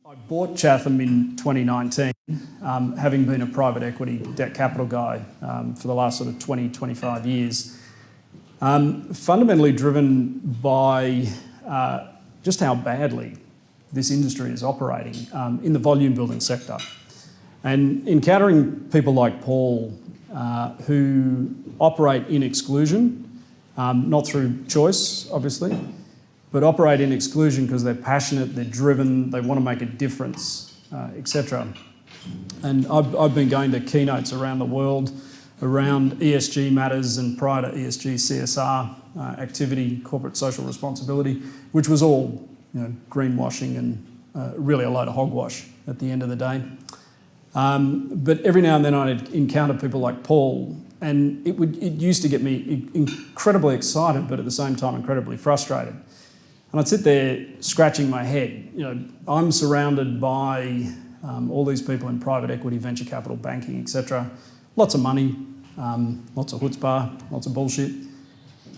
I bought Chatham in 2019, having been a private equity debt capital guy for the last sort of 20, 25 years. Fundamentally driven by just how badly this industry is operating in the volume building sector. And encountering people like Paul who operate in exclusion, not through choice, obviously, but operate in exclusion because they're passionate, they're driven, they want to make a difference, etc. And I've been going to keynotes around the world around ESG matters and prior to ESG, CSR activity, corporate social responsibility, which was all greenwashing and really a load of hogwash at the end of the day. But every now and then I'd encounter people like Paul, and it used to get me incredibly excited, but at the same time incredibly frustrated. And I'd sit there scratching my head. I'm surrounded by all these people in private equity, venture capital, banking, etc. Lots of money, lots of chutzpah, lots of bullshit,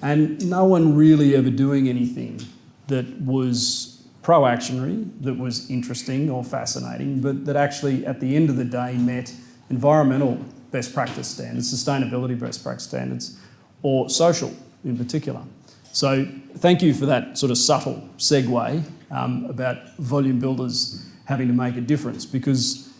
and no one really ever doing anything that was pro-actionary, that was interesting or fascinating, but that actually at the end of the day met environmental best practice standards, sustainability best practice standards, or social in particular. So thank you for that sort of subtle segue about volume builders having to make a difference, because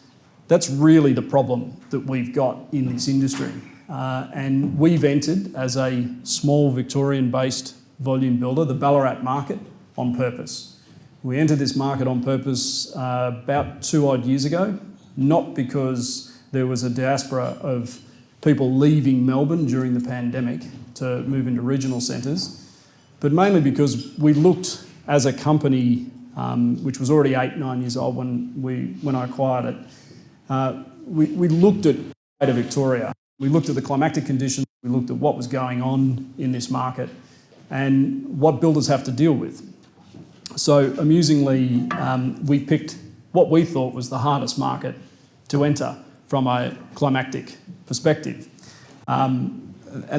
that's really the problem that we've got in this industry. And we've entered as a small Victorian-based volume builder, the Ballarat market, on purpose. We entered this market on purpose about 2 odd years ago, not because there was a diaspora of people leaving Melbourne during the pandemic to move into regional centres, but mainly because we looked as a company, which was already 8-9 years old when I acquired it. We looked at Greater Victoria. We looked at the climatic conditions. We looked at what was going on in this market and what builders have to deal with. So amusingly, we picked what we thought was the hardest market to enter from a climatic perspective. And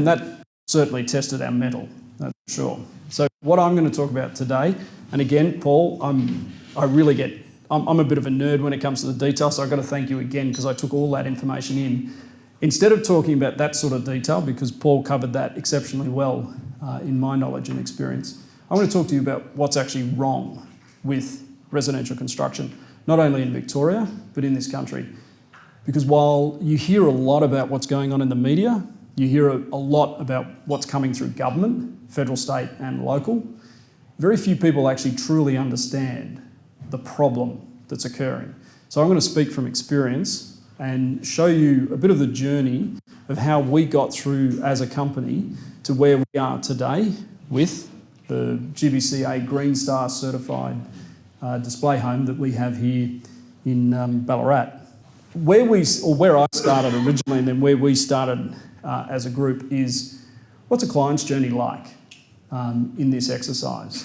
that certainly tested our mettle, that's for sure. So what I'm going to talk about today, and again, Paul, I'm a bit of a nerd when it comes to the detail, so I've got to thank you again because I took all that information in. Instead of talking about that sort of detail, because Paul covered that exceptionally well in my knowledge and experience, I want to talk to you about what's actually wrong with residential construction, not only in Victoria, but in this country. Because while you hear a lot about what's going on in the media, you hear a lot about what's coming through government, federal, state and local, very few people actually truly understand the problem that's occurring. So I'm going to speak from experience and show you a bit of the journey of how we got through as a company to where we are today with the GBCA Green Star certified display home that we have here in Ballarat. Where I started originally and then where we started as a group is, what's a client's journey like in this exercise?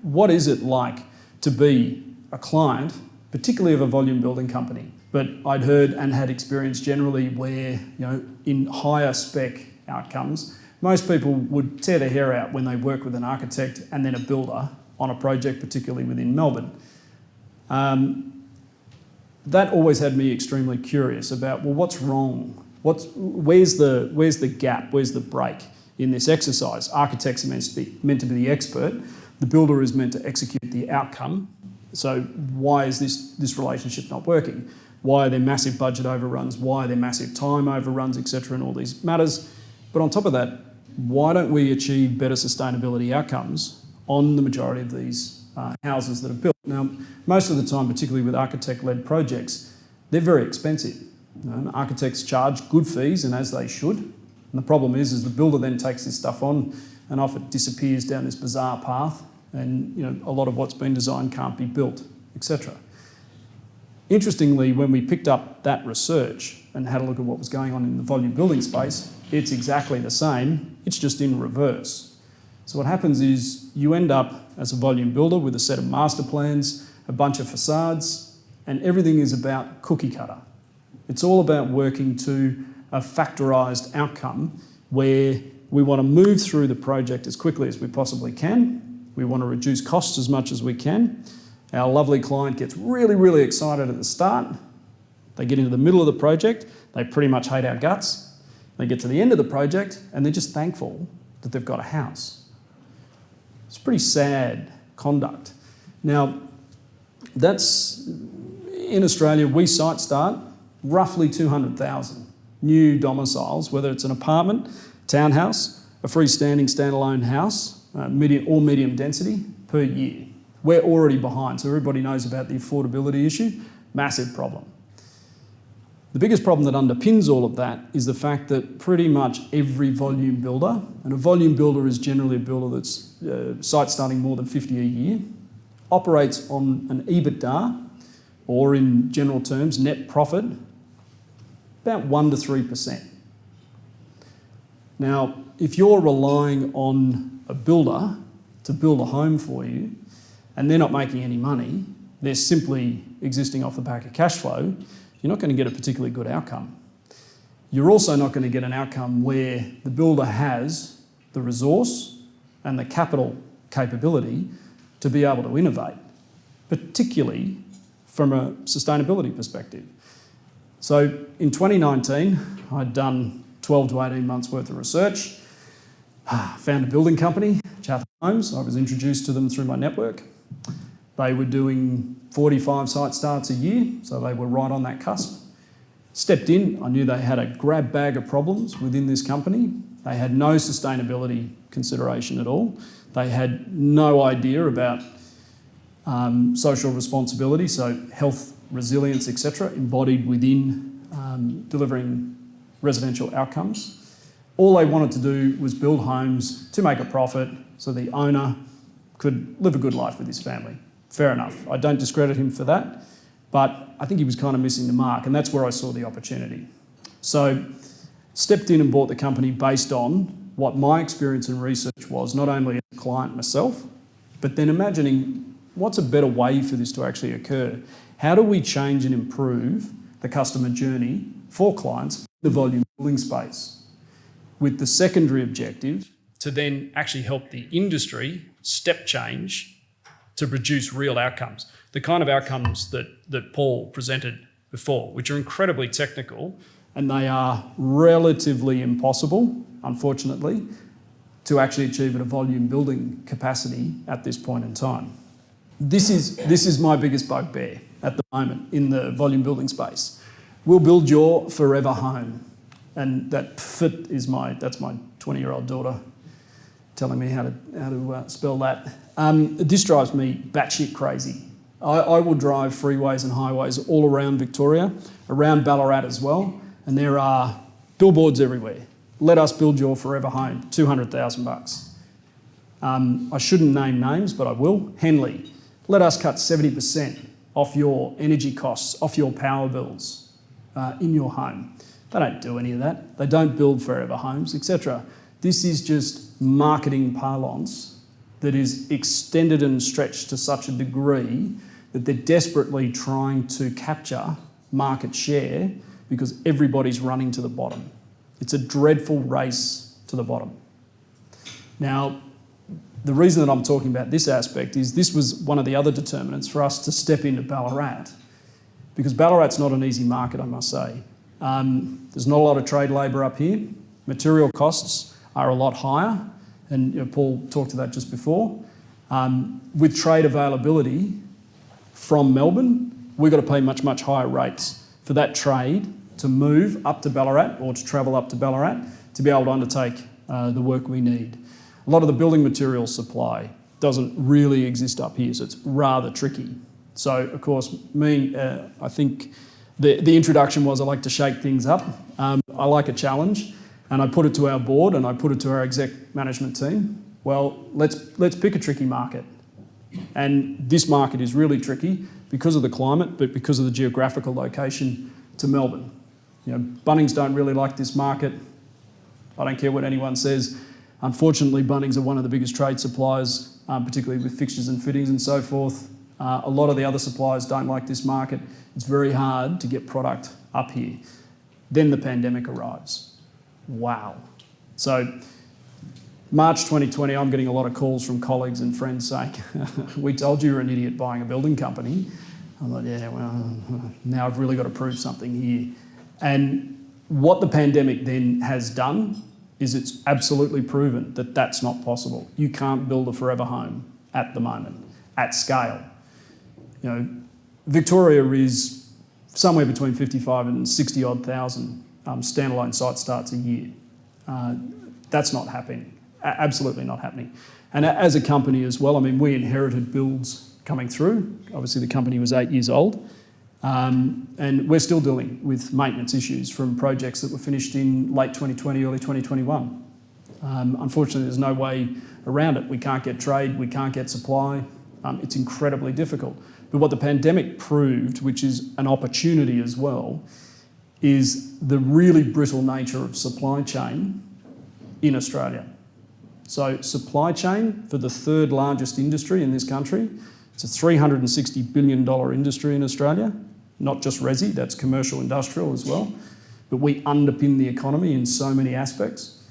What is it like to be a client, particularly of a volume building company? But I'd heard and had experience generally where, in higher spec outcomes, most people would tear their hair out when they work with an architect and then a builder on a project, particularly within Melbourne. That always had me extremely curious about, well, what's wrong? Where's the gap? Where's the break in this exercise? Architects are meant to be the expert. The builder is meant to execute the outcome. So why is this relationship not working? Why are there massive budget overruns? Why are there massive time overruns, etc., and all these matters? But on top of that, why don't we achieve better sustainability outcomes on the majority of these houses that are built? Now, most of the time, particularly with architect-led projects, they're very expensive. Architects charge good fees, and as they should. And the problem is the builder then takes this stuff on and off it disappears down this bizarre path, and a lot of what's been designed can't be built, etc. Interestingly, when we picked up that research and had a look at what was going on in the volume building space, it's exactly the same, it's just in reverse. So what happens is you end up as a volume builder with a set of master plans, a bunch of facades, and everything is about cookie cutter. It's all about working to a factorised outcome where we want to move through the project as quickly as we possibly can. We want to reduce costs as much as we can. Our lovely client gets really, really excited at the start. They get into the middle of the project, they pretty much hate our guts. They get to the end of the project and they're just thankful that they've got a house. It's pretty sad conduct. Now, that's, in Australia, we site start roughly 200,000 new domiciles, whether it's an apartment, townhouse, a freestanding standalone house, medium density per year. We're already behind, so everybody knows about the affordability issue. Massive problem. The biggest problem that underpins all of that is the fact that pretty much every volume builder, and a volume builder is generally a builder that's site starting more than 50 a year, operates on an EBITDA, or in general terms, net profit, about 1 to 3%. Now, if you're relying on a builder to build a home for you, and they're not making any money, they're simply existing off the back of cash flow, you're not going to get a particularly good outcome. You're also not going to get an outcome where the builder has the resource and the capital capability to be able to innovate, particularly from a sustainability perspective. So in 2019, I'd done 12 to 18 months worth of research, found a building company, Chatham. I was introduced to them through my network. They were doing 45 site starts a year, so they were right on that cusp. Stepped in, I knew they had a grab bag of problems within this company. They had no sustainability consideration at all. They had no idea about social responsibility, so health, resilience, etc., embodied within delivering residential outcomes. All they wanted to do was build homes to make a profit so the owner could live a good life with his family. Fair enough. I don't discredit him for that, but I think he was kind of missing the mark, and that's where I saw the opportunity. So stepped in and bought the company based on what my experience and research was, not only as a client myself, but then imagining what's a better way for this to actually occur. How do we change and improve the customer journey for clients in the volume building space, with the secondary objective to then actually help the industry step change to produce real outcomes, the kind of outcomes that Paul presented before, which are incredibly technical, and they are relatively impossible, unfortunately, to actually achieve at a volume building capacity at this point in time. This is my biggest bugbear at the moment in the volume building space. We'll build your forever home. And that fit is that's my 20-year-old daughter telling me how to spell that. This drives me batshit crazy. I will drive freeways and highways all around Victoria, around Ballarat as well, and there are billboards everywhere. Let us build your forever home, $200,000. I shouldn't name names, but I will. Henley, let us cut 70% off your energy costs, off your power bills in your home. They don't do any of that. They don't build forever homes, etc. This is just marketing parlance that is extended and stretched to such a degree that they're desperately trying to capture market share because everybody's running to the bottom. It's a dreadful race to the bottom. Now, the reason that I'm talking about this aspect is this was one of the other determinants for us to step into Ballarat, because Ballarat's not an easy market, I must say. There's not a lot of trade labour up here. Material costs are a lot higher, and Paul talked to that just before. With trade availability from Melbourne, we've got to pay much, much higher rates for that trade to move up to Ballarat or to travel up to Ballarat to be able to undertake the work we need. A lot of the building materials supply doesn't really exist up here, so it's rather tricky. So, of course, I think the introduction was I like to shake things up. I like a challenge, and I put it to our board and I put it to our exec management team. Well, let's pick a tricky market. And this market is really tricky because of the climate, but because of the geographical location to Melbourne. Bunnings don't really like this market. I don't care what anyone says. Unfortunately, Bunnings are one of the biggest trade suppliers, particularly with fixtures and fittings and so forth. A lot of the other suppliers don't like this market. It's very hard to get product up here. Then the pandemic arrives. Wow. So March 2020, I'm getting a lot of calls from colleagues and friends saying, we told you you're an idiot buying a building company. I'm like, yeah, well, now I've really got to prove something here. And what the pandemic then has done is it's absolutely proven that that's not possible. You can't build a forever home at the moment, at scale. You know, Victoria is somewhere between 55 and 60 odd thousand standalone site starts a year. That's not happening. Absolutely not happening. And as a company as well, I mean, we inherited builds coming through. Obviously, the company was 8 years old. And we're still dealing with maintenance issues from projects that were finished in late 2020, early 2021. Unfortunately, there's no way around it. We can't get trade, we can't get supply. It's incredibly difficult. But what the pandemic proved, which is an opportunity as well, is the really brittle nature of supply chain in Australia. So supply chain for the third largest industry in this country, it's a $360 billion industry in Australia, not just resi, that's commercial industrial as well. But we underpin the economy in so many aspects.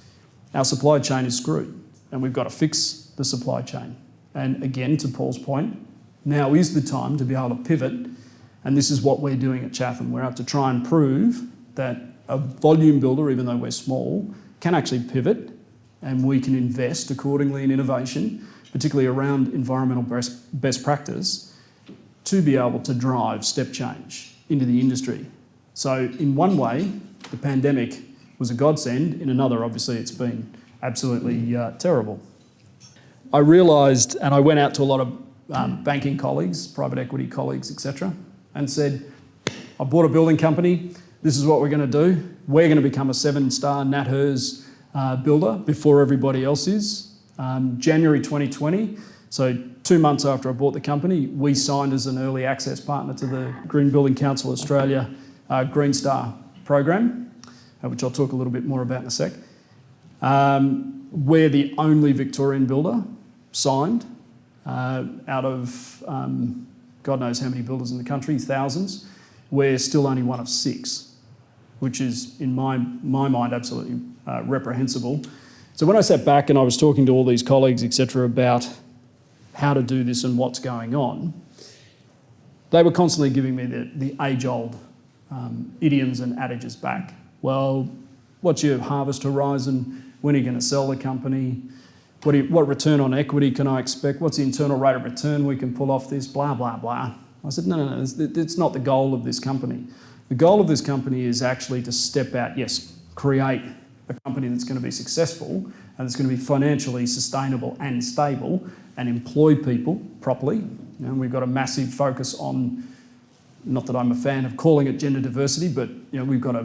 Our supply chain is screwed and we've got to fix the supply chain. And again, to Paul's point, now is the time to be able to pivot, and this is what we're doing at Chatham. We're out to try and prove that a volume builder, even though we're small, can actually pivot and we can invest accordingly in innovation, particularly around environmental best practice, to be able to drive step change into the industry. So in one way, the pandemic was a godsend. In another, obviously, it's been absolutely terrible. I realised, and I went out to a lot of banking colleagues, private equity colleagues, etc., and said, I bought a building company, this is what we're going to do. We're going to become a 7-star NatHERS builder before everybody else is. January 2020, so 2 months after I bought the company, we signed as an early access partner to the Green Building Council Australia Green Star program, which I'll talk a little bit more about in a sec. We're the only Victorian builder signed out of God knows how many builders in the country, thousands. We're still only one of 6, which is, in my mind, absolutely reprehensible. So when I sat back and I was talking to all these colleagues, etc., about how to do this and what's going on, they were constantly giving me the age-old idioms and adages back. Well, what's your harvest horizon? When are you going to sell the company? What return on equity can I expect? What's the internal rate of return we can pull off this? Blah, blah, blah. I said, no, it's not the goal of this company. The goal of this company is actually to step out, yes, create a company that's going to be successful and that's going to be financially sustainable and stable and employ people properly. You know, we've got a massive focus on, not that I'm a fan of calling it gender diversity, but you know, we've got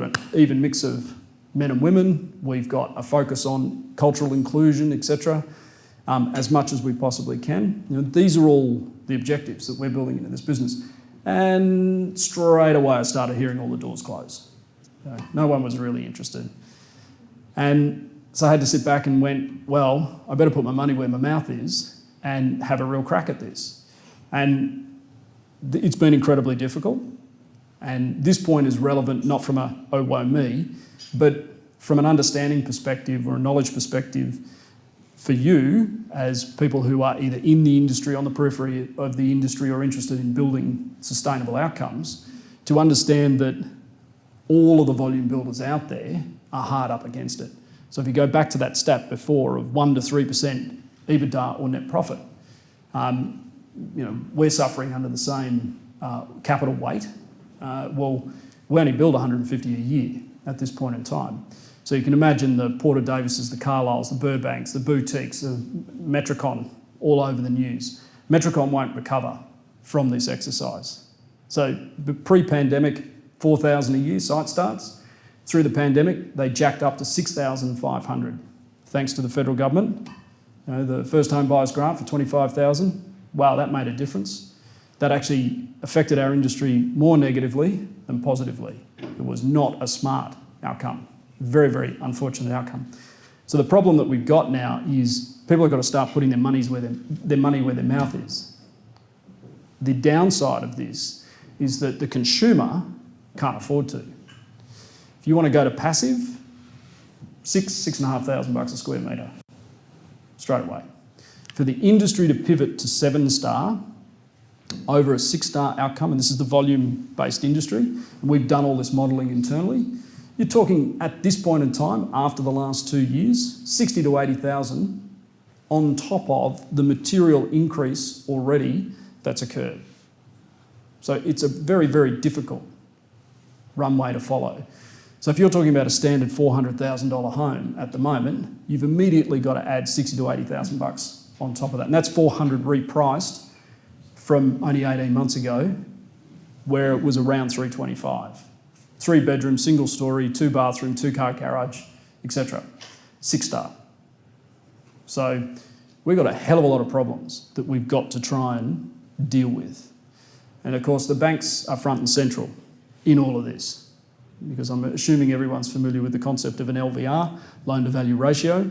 an even mix of men and women. We've got a focus on cultural inclusion, etc., as much as we possibly can. You know, these are all the objectives that we're building into this business. And straight away I started hearing all the doors close. No one was really interested. And so I had to sit back and went, well, I better put my money where my mouth is and have a real crack at this. And it's been incredibly difficult. And this point is relevant not from a, oh, woe me, but from an understanding perspective or a knowledge perspective for you as people who are either in the industry, on the periphery of the industry, or interested in building sustainable outcomes, to understand that all of the volume builders out there are hard up against it. So if you go back to that stat before of 1 to 3% EBITDA or net profit, you know, we're suffering under the same capital weight. Well, we only build 150 a year at this point in time. So you can imagine the Porter Davises, the Carlyles, the Burbanks, the boutiques, the Metricon, all over the news. Metricon won't recover from this exercise. So pre-pandemic, 4,000 a year site starts. Through the pandemic, they jacked up to 6,500, thanks to the federal government. You know, the first home buyers grant for 25,000. Wow, that made a difference. That actually affected our industry more negatively than positively. It was not a smart outcome. Very, very unfortunate outcome. So the problem that we've got now is people have got to start putting their money where their mouth is. The downside of this is that the consumer can't afford to. If you want to go to passive, $6,500 a square metre. straight away. For the industry to pivot to 7-star over a 6-star outcome, and this is the volume-based industry, and we've done all this modelling internally, you're talking at this point in time, after the last 2 years, 60 to 80,000 on top of the material increase already that's occurred. So it's a very, very difficult runway to follow. So if you're talking about a standard $400,000 home at the moment, you've immediately got to add 60 to 80,000 bucks on top of that. And that's 400 repriced from only 18 months ago, where it was around 325. 3-bedroom, single story, 2-bathroom, 2-car garage, etc. 6-star. So we've got a hell of a lot of problems that we've got to try and deal with. And of course, the banks are front and central in all of this, because I'm assuming everyone's familiar with the concept of an LVR, loan to value ratio.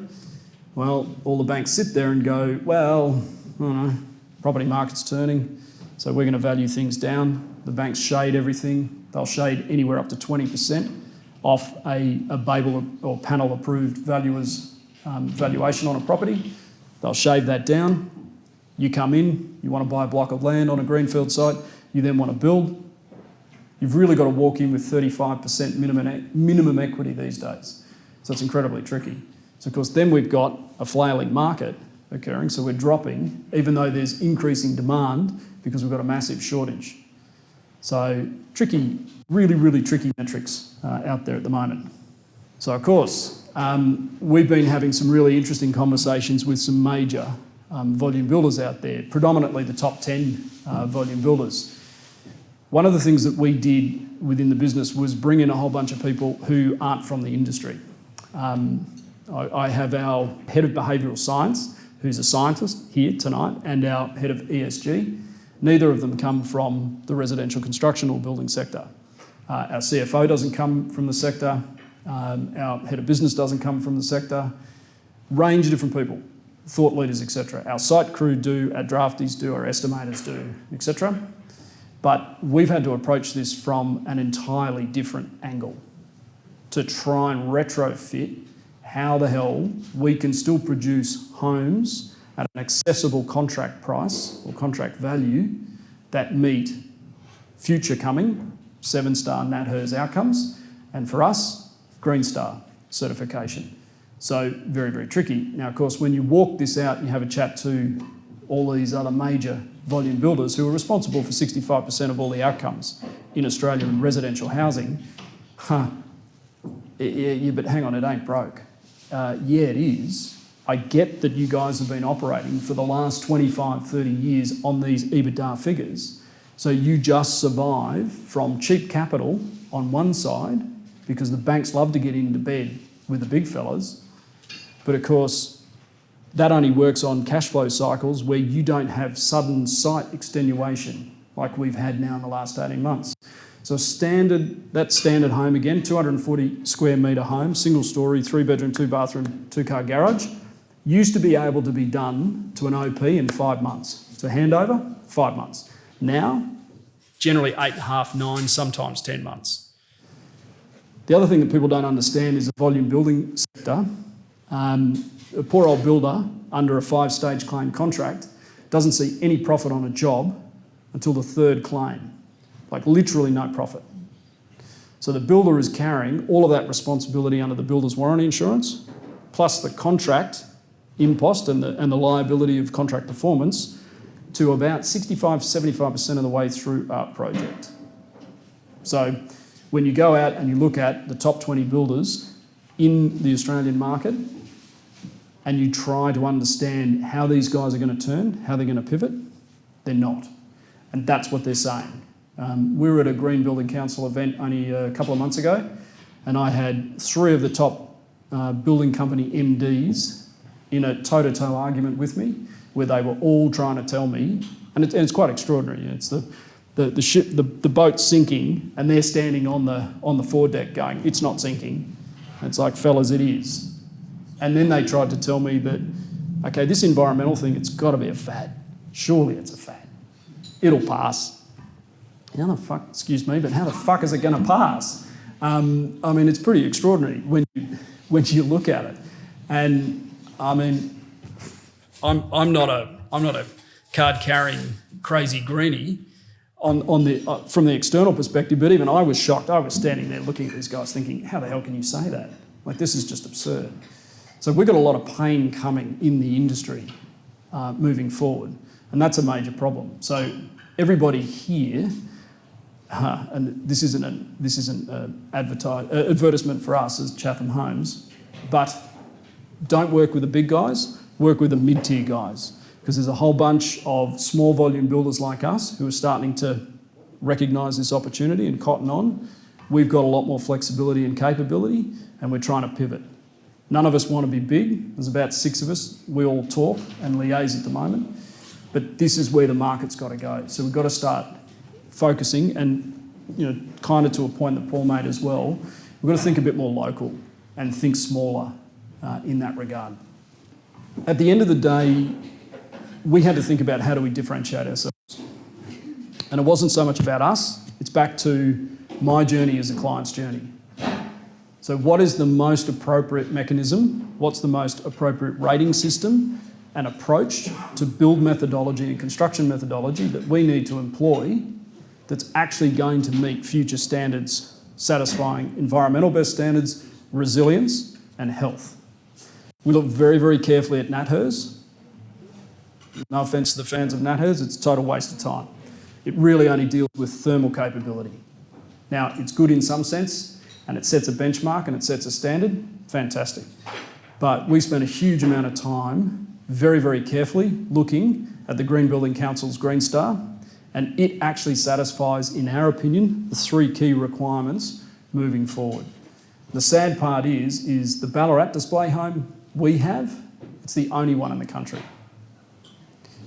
Well, all the banks sit there and go, well, I don't know, property market's turning, so we're going to value things down. The banks shade everything. They'll shade anywhere up to 20% off a Babel or panel approved valuer's valuation on a property. They'll shave that down. You come in, you want to buy a block of land on a greenfield site, you then want to build. You've really got to walk in with 35% minimum equity these days. So it's incredibly tricky. So of course then we've got a flailing market occurring, so we're dropping, even though there's increasing demand because we've got a massive shortage. So tricky, really, really tricky metrics out there at the moment. So of course, we've been having some really interesting conversations with some major volume builders out there, predominantly the top 10 volume builders. One of the things that we did within the business was bring in a whole bunch of people who aren't from the industry. I have our head of behavioural science, who's a scientist here tonight, and our head of ESG. Neither of them come from the residential construction or building sector. Our CFO doesn't come from the sector. Our head of business doesn't come from the sector. Range of different people, thought leaders, etc. Our site crew do, our draftees do, our estimators do, etc. But we've had to approach this from an entirely different angle to try and retrofit how the hell we can still produce homes at an accessible contract price or contract value that meet future coming 7-star NatHERS outcomes, and for us, Green Star certification. So very, very tricky. Now, of course, when you walk this out and you have a chat to all these other major volume builders who are responsible for 65% of all the outcomes in Australia in residential housing, but hang on, it ain't broke. Yeah, it is. I get that you guys have been operating for the last 25, 30 years on these EBITDA figures. So you just survive from cheap capital on one side because the banks love to get into bed with the big fellas. But of course, that only works on cash flow cycles where you don't have sudden site extenuation like we've had now in the last 18 months. So that standard home again, 240 square metre home, single story, 3-bedroom, 2-bathroom, 2-car garage, used to be able to be done to an OP in 5 months. To handover, 5 months. Now, generally 8.5, 9, sometimes 10 months. The other thing that people don't understand is the volume building sector. A poor old builder under a 5-stage claim contract doesn't see any profit on a job until the 3rd claim. Like literally no profit. So the builder is carrying all of that responsibility under the builder's warranty insurance, plus the contract impost and the liability of contract performance to about 65-75% of the way through our project. So when you go out and you look at the top 20 builders in the Australian market and you try to understand how these guys are going to turn, how they're going to pivot, they're not. And that's what they're saying. We were at a Green Building Council event only a couple of months ago, and I had 3 of the top building company MDs in a toe-to-toe argument with me, where they were all trying to tell me, and it's quite extraordinary. It's the ship, the boat's sinking, and they're standing on the foredeck going, "It's not sinking." And it's like, fellas, it is. And then they tried to tell me that, okay, this environmental thing, it's got to be a fad. Surely it's a fad. It'll pass. How the fuck, excuse me, but how the fuck is it going to pass? I mean, it's pretty extraordinary when you look at it. And I mean, I'm not a card carrying crazy greenie on the from the external perspective, but even I was shocked. I was standing there looking at these guys thinking, how the hell can you say that? Like, this is just absurd. So we've got a lot of pain coming in the industry moving forward, and that's a major problem. So everybody here, and this isn't an advertisement for us as Chatham Homes, but don't work with the big guys, work with the mid-tier guys, because there's a whole bunch of small volume builders like us who are starting to recognise this opportunity and cotton on. We've got a lot more flexibility and capability, and we're trying to pivot. None of us want to be big. There's about 6 of us. We all talk and liaise at the moment, but this is where the market's got to go. So we've got to start focusing, and kind of to a point that Paul made as well, we've got to think a bit more local and think smaller in that regard. At the end of the day, we had to think about how do we differentiate ourselves. And it wasn't so much about us, it's back to my journey as a client's journey. So what is the most appropriate mechanism? What's the most appropriate rating system and approach to build methodology and construction methodology that we need to employ that's actually going to meet future standards, satisfying environmental best standards, resilience and health. We look very, very carefully at NatHERS. No offence to the fans of NatHERS, it's a total waste of time. It really only deals with thermal capability. Now, it's good in some sense, and it sets a benchmark and it sets a standard, fantastic. But we spent a huge amount of time very, very carefully looking at the Green Building Council's Green Star, and it actually satisfies, in our opinion, the 3 key requirements moving forward. The sad part is the Ballarat display home we have, it's the only one in the country.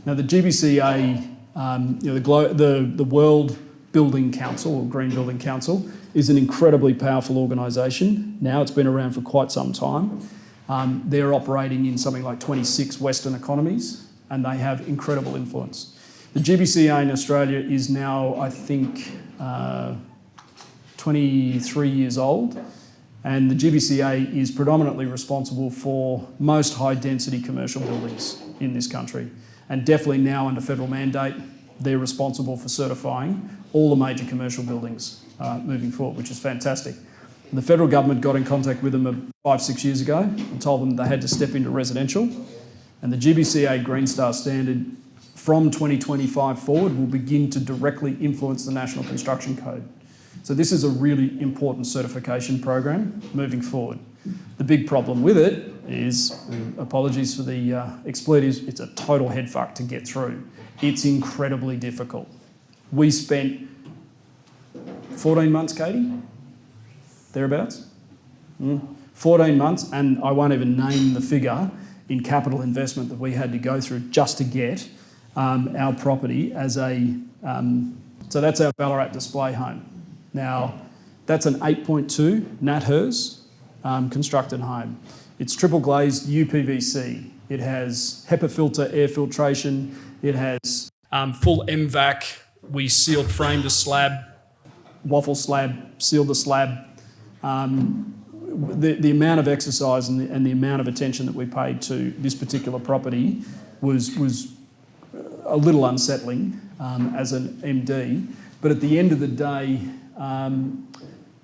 Now the GBCA, the World Building Council, or Green Building Council, is an incredibly powerful organisation. Now it's been around for quite some time. They're operating in something like 26 Western economies, and they have incredible influence. The GBCA in Australia is now, I think, 23 years old, and the GBCA is predominantly responsible for most high-density commercial buildings in this country. And definitely now under federal mandate, they're responsible for certifying all the major commercial buildings moving forward, which is fantastic. And the federal government got in contact with them 5-6 years ago and told them they had to step into residential. And the GBCA Green Star standard from 2025 forward will begin to directly influence the National Construction Code. So this is a really important certification program moving forward. The big problem with it is, apologies for the expletives, it's a total headfuck to get through. It's incredibly difficult. We spent 14 months, Katie? Thereabouts? 14 months, and I won't even name the figure in capital investment that we had to go through just to get our property as a... so that's our Ballarat display home. Now, that's an 8.2 NatHERS constructed home. It's triple glazed UPVC. It has HEPA filter air filtration. It has full MVAC. We sealed, framed a slab, waffle slab, sealed the slab. The amount of exercise and the amount of attention that we paid to this particular property was a little unsettling as an MD. But at the end of the day,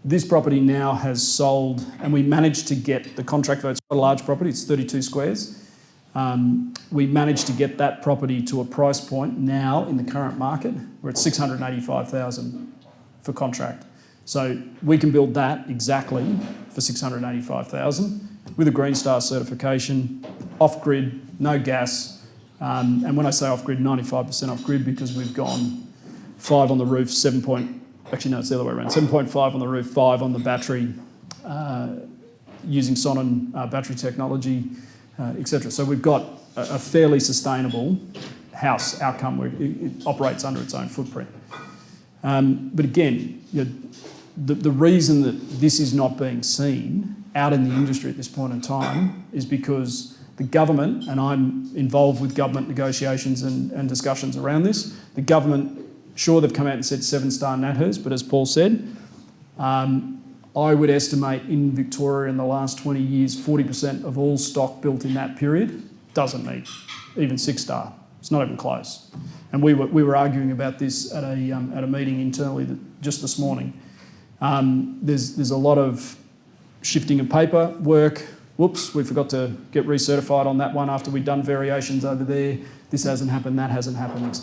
this property now has sold, and we managed to get the contract vote. It's quite a large property, it's 32 squares. We managed to get that property to a price point now in the current market where it's $685,000 for contract. So we can build that exactly for $685,000 with a Green Star certification, off-grid, no gas. And when I say off-grid, 95% off-grid, because we've gone 5 on the roof, actually no, it's the other way around, 7.5 on the roof, 5 on the battery, using Sonnen battery technology, etc. So we've got a fairly sustainable house outcome where it operates under its own footprint. But again, the reason that this is not being seen out in the industry at this point in time is because the government, and I'm involved with government negotiations and discussions around this, the government, sure, they've come out and said 7-star NatHERS, but as Paul said, I would estimate in Victoria in the last 20 years, 40% of all stock built in that period doesn't meet even 6-star. It's not even close. And we were arguing about this at a meeting internally just this morning. There's a lot of shifting of paperwork. Whoops, we forgot to get recertified on that one after we'd done variations over there. This hasn't happened, that hasn't happened,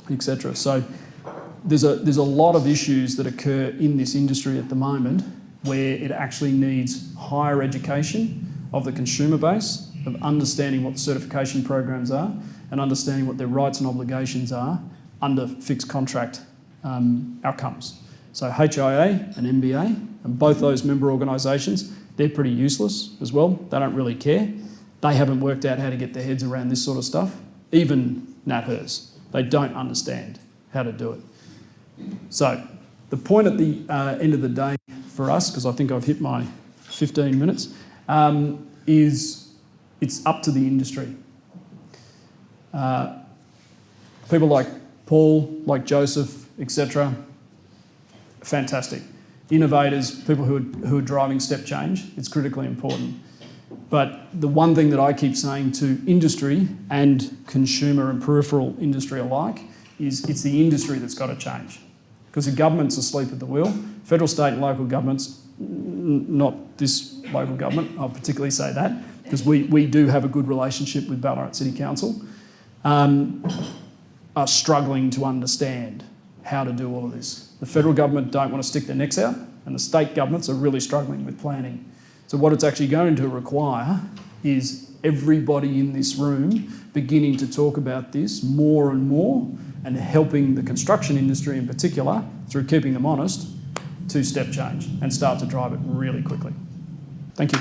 etc. So there's a lot of issues that occur in this industry at the moment where it actually needs higher education of the consumer base, of understanding what the certification programs are and understanding what their rights and obligations are under fixed contract outcomes. So HIA and MBA, and both those member organisations, they're pretty useless as well. They don't really care. They haven't worked out how to get their heads around this sort of stuff. Even NatHERS, they don't understand how to do it. So the point at the end of the day for us, because I think I've hit my 15 minutes, is it's up to the industry. People like Paul, like Joseph, etc., fantastic. Innovators, people who are driving step change, it's critically important. But the one thing that I keep saying to industry and consumer and peripheral industry alike is it's the industry that's got to change. Because the government's asleep at the wheel. Federal, state and local governments, not this local government, I'll particularly say that, because we do have a good relationship with Ballarat City Council, are struggling to understand how to do all of this. The federal government don't want to stick their necks out, and the state governments are really struggling with planning. So what it's actually going to require is everybody in this room beginning to talk about this more and more and helping the construction industry in particular, through keeping them honest, to step change and start to drive it really quickly. Thank you.